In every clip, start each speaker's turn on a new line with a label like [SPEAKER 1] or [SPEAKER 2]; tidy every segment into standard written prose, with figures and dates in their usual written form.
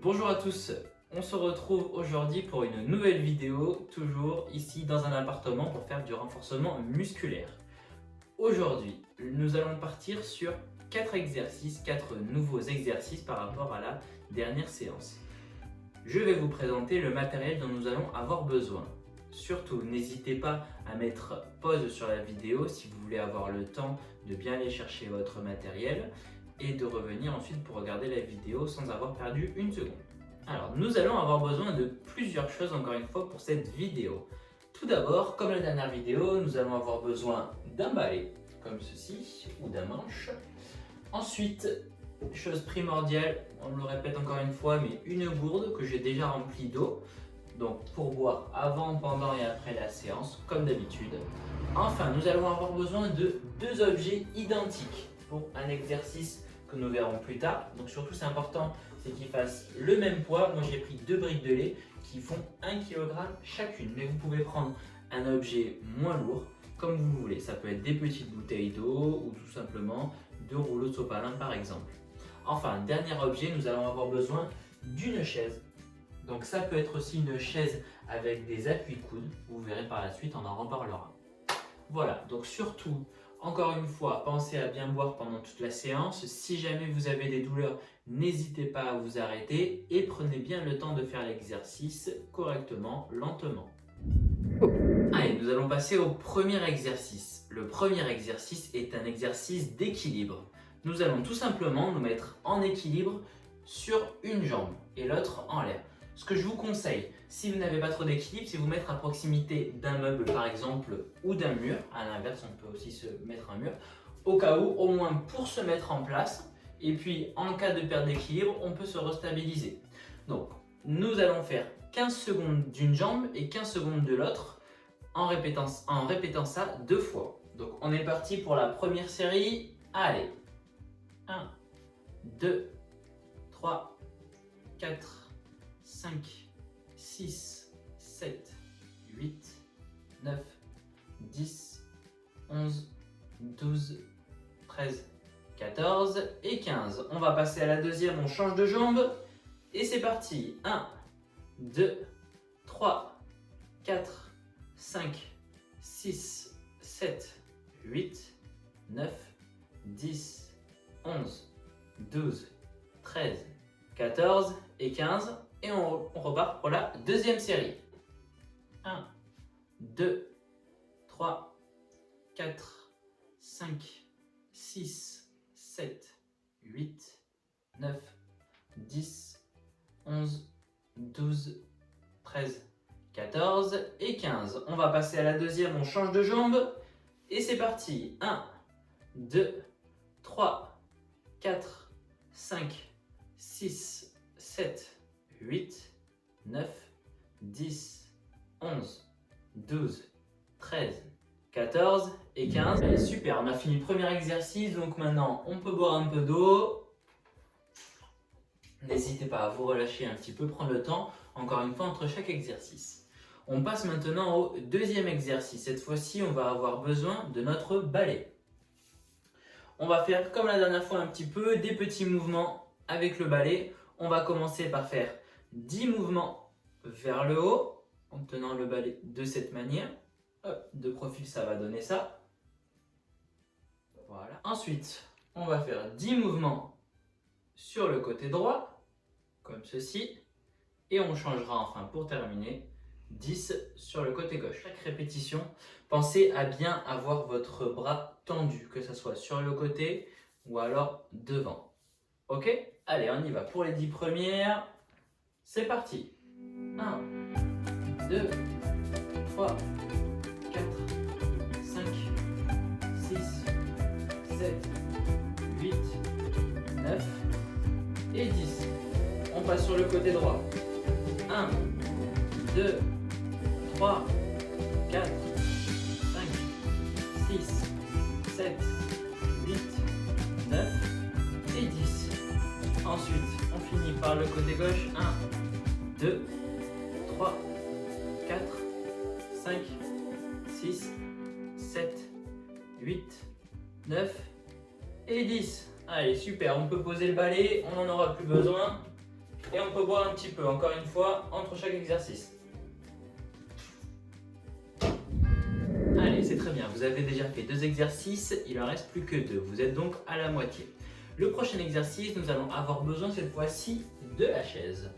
[SPEAKER 1] Bonjour à tous, on se retrouve aujourd'hui pour une nouvelle vidéo, toujours ici dans un appartement pour faire du renforcement musculaire. Aujourd'hui, nous allons partir sur 4 exercices, 4 nouveaux exercices par rapport à la dernière séance. Je vais vous présenter le matériel dont nous allons avoir besoin. Surtout, n'hésitez pas à mettre pause sur la vidéo si vous voulez avoir le temps de bien aller chercher votre matériel et de revenir ensuite pour regarder la vidéo sans avoir perdu une seconde. Alors, nous allons avoir besoin de plusieurs choses encore une fois pour cette vidéo. Tout d'abord, comme la dernière vidéo, nous allons avoir besoin d'un balai, comme ceci, ou d'un manche. Ensuite, chose primordiale, on le répète encore une fois, mais une gourde que j'ai déjà remplie d'eau. Donc pour boire avant, pendant et après la séance, comme d'habitude. Enfin, nous allons avoir besoin de deux objets identiques pour un exercice que nous verrons plus tard. Donc surtout, c'est important, c'est qu'ils fassent le même poids. Moi, j'ai pris deux briques de lait qui font 1 kg chacune. Mais vous pouvez prendre un objet moins lourd, comme vous voulez. Ça peut être des petites bouteilles d'eau ou tout simplement 2 rouleaux de sopalin par exemple. Enfin, dernier objet, nous allons avoir besoin d'une chaise. Donc ça peut être aussi une chaise avec des appuis-coudes, vous verrez par la suite, on en reparlera. Voilà, donc surtout, encore une fois, pensez à bien boire pendant toute la séance. Si jamais vous avez des douleurs, n'hésitez pas à vous arrêter et prenez bien le temps de faire l'exercice correctement, lentement. Allez, nous allons passer au premier exercice. Le premier exercice est un exercice d'équilibre. Nous allons tout simplement nous mettre en équilibre sur une jambe et l'autre en l'air. Ce que je vous conseille, si vous n'avez pas trop d'équilibre, c'est vous mettre à proximité d'un meuble par exemple ou d'un mur. À l'inverse, on peut aussi se mettre un mur. Au cas où, au moins pour se mettre en place. Et puis en cas de perte d'équilibre, on peut se restabiliser. Donc, nous allons faire 15 secondes d'une jambe et 15 secondes de l'autre en répétant ça 2 fois. Donc on est parti pour la première série. Allez, 1, 2, 3, 4, 5, 6, 7, 8, 9, 10, 11, 12, 13, 14 et 15. On va passer à la deuxième, on change de jambe et c'est parti. 1, 2, 3, 4, 5, 6, 7, 8, 9, 10, 11, 12, 13, 14 et 15. Et on repart pour la deuxième série. 1, 2, 3, 4, 5, 6, 7, 8, 9, 10, 11, 12, 13, 14 et 15. On va passer à la deuxième, on change de jambe. Et c'est parti. 1, 2, 3, 4, 5, 6, 7, 8, 9, 10, 11, 12, 13, 14 et 15. Allez, super, on a fini le premier exercice, donc maintenant on peut boire un peu d'eau. N'hésitez pas à vous relâcher un petit peu, prendre le temps, encore une fois, entre chaque exercice. On passe maintenant au deuxième exercice. Cette fois-ci, on va avoir besoin de notre balai. On va faire comme la dernière fois un petit peu, des petits mouvements avec le balai. On va commencer par faire 10 mouvements vers le haut en tenant le balai de cette manière. Hop, de profil, ça va donner ça. Voilà. Ensuite, on va faire 10 mouvements sur le côté droit, comme ceci. Et on changera enfin pour terminer 10 sur le côté gauche. Chaque répétition, pensez à bien avoir votre bras tendu, que ce soit sur le côté ou alors devant. Ok? Allez, on y va pour les 10 premières. C'est parti. 1, 2, 3, 4, 5, 6, 7, 8, 9 et 10. On passe sur le côté droit. 1, 2, 3, 4, 5, 6, 7, 8, 9 et 10. Ensuite, on finit par le côté gauche. 1, 2, 3, 4, 5, 6, 7, 8, 9 et 10. Allez, super, on peut poser le balai, on n'en aura plus besoin. Et on peut boire un petit peu, encore une fois, entre chaque exercice. Allez, c'est très bien, vous avez déjà fait 2 exercices, il en reste plus que 2, vous êtes donc à la moitié. Le prochain exercice, nous allons avoir besoin cette fois-ci de la chaise.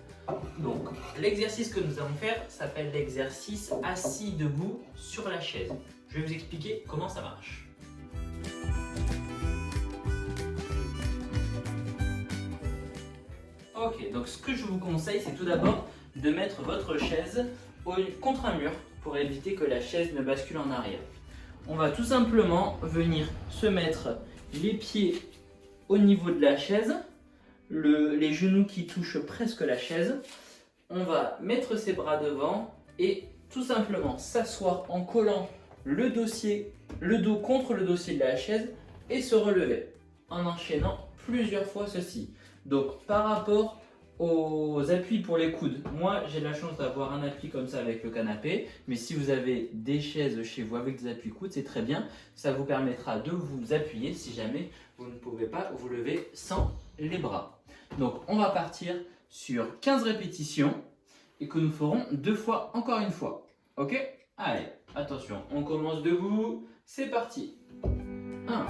[SPEAKER 1] Donc, l'exercice que nous allons faire s'appelle l'exercice assis debout sur la chaise. Je vais vous expliquer comment ça marche. Ok, donc ce que je vous conseille, c'est tout d'abord de mettre votre chaise contre un mur pour éviter que la chaise ne bascule en arrière. On va tout simplement venir se mettre les pieds au niveau de la chaise, les genoux qui touchent presque la chaise. On va mettre ses bras devant et tout simplement s'asseoir en collant le dos contre le dossier de la chaise et se relever en enchaînant plusieurs fois ceci. Donc par rapport aux appuis pour les coudes, moi j'ai la chance d'avoir un appui comme ça avec le canapé, mais si vous avez des chaises chez vous avec des appuis coudes, c'est très bien, ça vous permettra de vous appuyer si jamais vous ne pouvez pas vous lever sans les bras. Donc on va partir sur 15 répétitions et que nous ferons 2 fois encore une fois. Ok? Allez, attention, on commence debout, c'est parti. 1,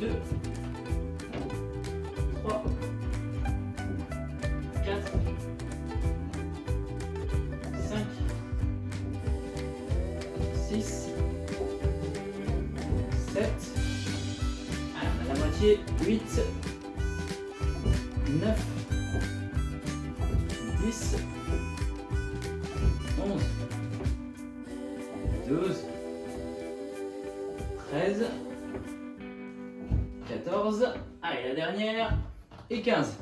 [SPEAKER 1] 2, 3, 4, 5, 6, 7, allez, on a la moitié, 8, 9, 10, 11, 12, 13, 14, allez la dernière, et 15.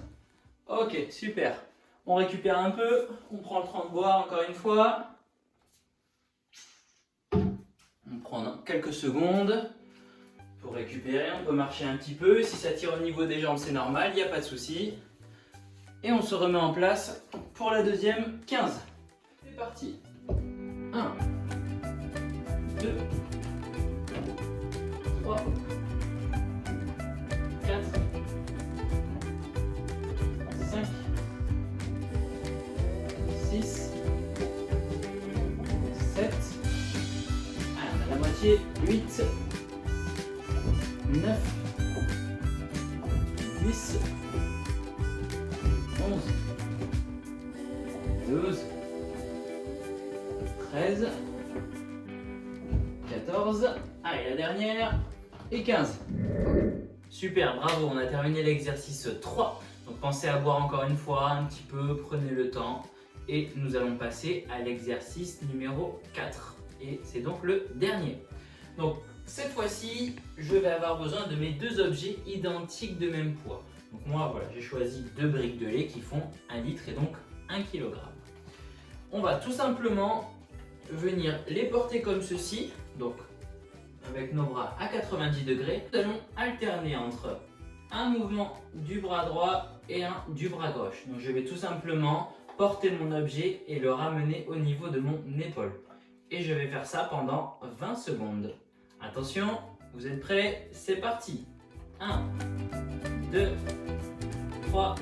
[SPEAKER 1] Ok, super. On récupère un peu, on prend le temps de boire encore une fois. On prend quelques secondes pour récupérer, on peut marcher un petit peu. Si ça tire au niveau des jambes, c'est normal, il n'y a pas de souci. Et on se remet en place pour la deuxième 15. C'est parti. 1, 2, 3, 4, 5, 6, 7, allez, on a la moitié, 8, 9, 10, 11, 12, 13, 14, allez la dernière, et 15. Super, bravo, on a terminé l'exercice 3. Donc pensez à boire encore une fois un petit peu, prenez le temps. Et nous allons passer à l'exercice numéro 4. Et c'est donc le dernier. Donc cette fois-ci, je vais avoir besoin de mes 2 objets identiques de même poids. Donc moi, voilà, j'ai choisi 2 briques de lait qui font 1 litre et donc 1 kg. On va tout simplement venir les porter comme ceci. Donc avec nos bras à 90 degrés, nous allons alterner entre un mouvement du bras droit et un du bras gauche. Donc je vais tout simplement porter mon objet et le ramener au niveau de mon épaule. Et je vais faire ça pendant 20 secondes. Attention, vous êtes prêts? C'est parti. 1, 2, 3,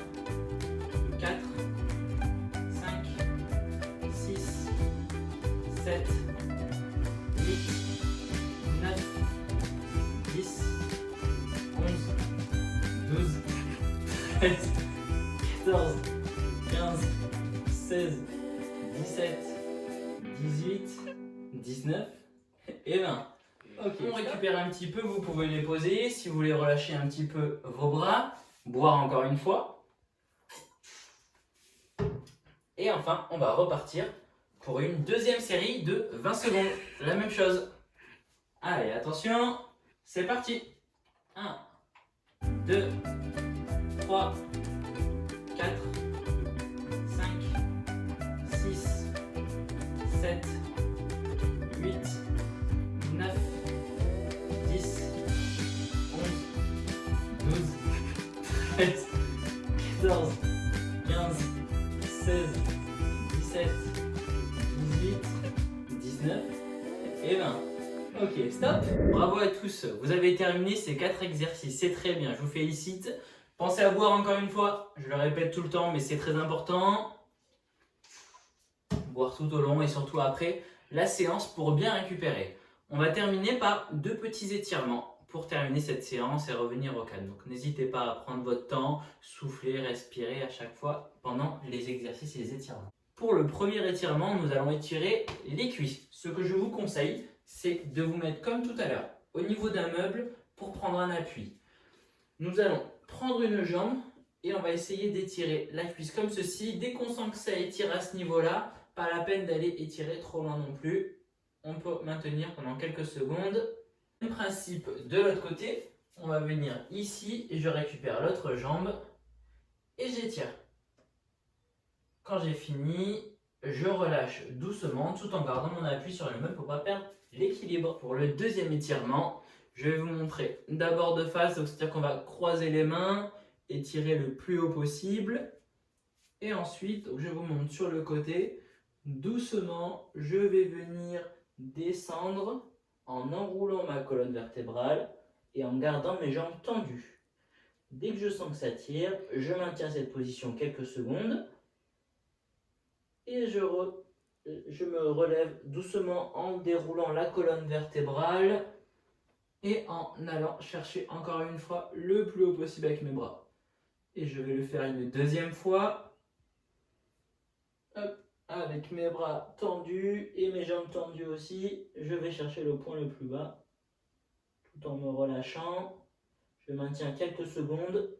[SPEAKER 1] 4, 5, 6, 7, 8, 9, 10, 11, 12, 13, 14, 15, 16, 17, 18, 19 et 20. Ok, on récupère un petit peu, vous pouvez les poser. Si vous voulez relâcher un petit peu vos bras, boire encore une fois. Et enfin, on va repartir pour une deuxième série de 20 secondes. La même chose. Allez, attention, c'est parti. 1, 2, 3, 4, 5, 6, 7, 8, 9, 10, 11, 12, 13, 14, 15, 16, 17, 18, 19 et 20. Ok, stop. Bravo à tous, vous avez terminé ces 4 exercices, c'est très bien, je vous félicite. Pensez à boire encore une fois, je le répète tout le temps, mais c'est très important. Boire tout au long et surtout après la séance pour bien récupérer. On va terminer par 2 petits étirements pour terminer cette séance et revenir au calme. Donc n'hésitez pas à prendre votre temps, souffler, respirer à chaque fois pendant les exercices et les étirements. Pour le premier étirement, nous allons étirer les cuisses. Ce que je vous conseille, c'est de vous mettre comme tout à l'heure au niveau d'un meuble pour prendre un appui. Nous allons prendre une jambe et on va essayer d'étirer la cuisse comme ceci. Dès qu'on sent que ça étire à ce niveau-là, pas la peine d'aller étirer trop loin non plus. On peut maintenir pendant quelques secondes. Même principe de l'autre côté, on va venir ici et je récupère l'autre jambe et j'étire. Quand j'ai fini, je relâche doucement tout en gardant mon appui sur le meuble pour ne pas perdre l'équilibre. Pour le deuxième étirement, je vais vous montrer d'abord de face, c'est-à-dire qu'on va croiser les mains, étirer le plus haut possible. Et ensuite, je vous montre sur le côté, doucement, je vais venir descendre en enroulant ma colonne vertébrale et en gardant mes jambes tendues. Dès que je sens que ça tire, je maintiens cette position quelques secondes et je me relève doucement en déroulant la colonne vertébrale et en allant chercher encore une fois le plus haut possible avec mes bras. Et je vais le faire une deuxième fois. Hop, avec mes bras tendus et mes jambes tendues aussi, je vais chercher le point le plus bas tout en me relâchant. Je maintiens quelques secondes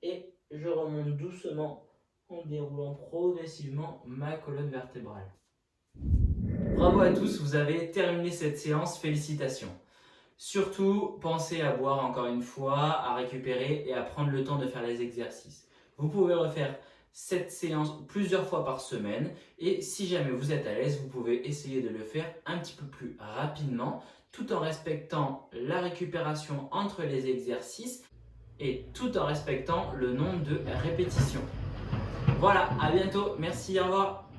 [SPEAKER 1] et je remonte doucement en déroulant progressivement ma colonne vertébrale. Bravo à tous, vous avez terminé cette séance, félicitations. Surtout, pensez à boire encore une fois, à récupérer et à prendre le temps de faire les exercices. Vous pouvez refaire cette séance plusieurs fois par semaine et si jamais vous êtes à l'aise, vous pouvez essayer de le faire un petit peu plus rapidement tout en respectant la récupération entre les exercices et tout en respectant le nombre de répétitions. Voilà, à bientôt, merci, au revoir.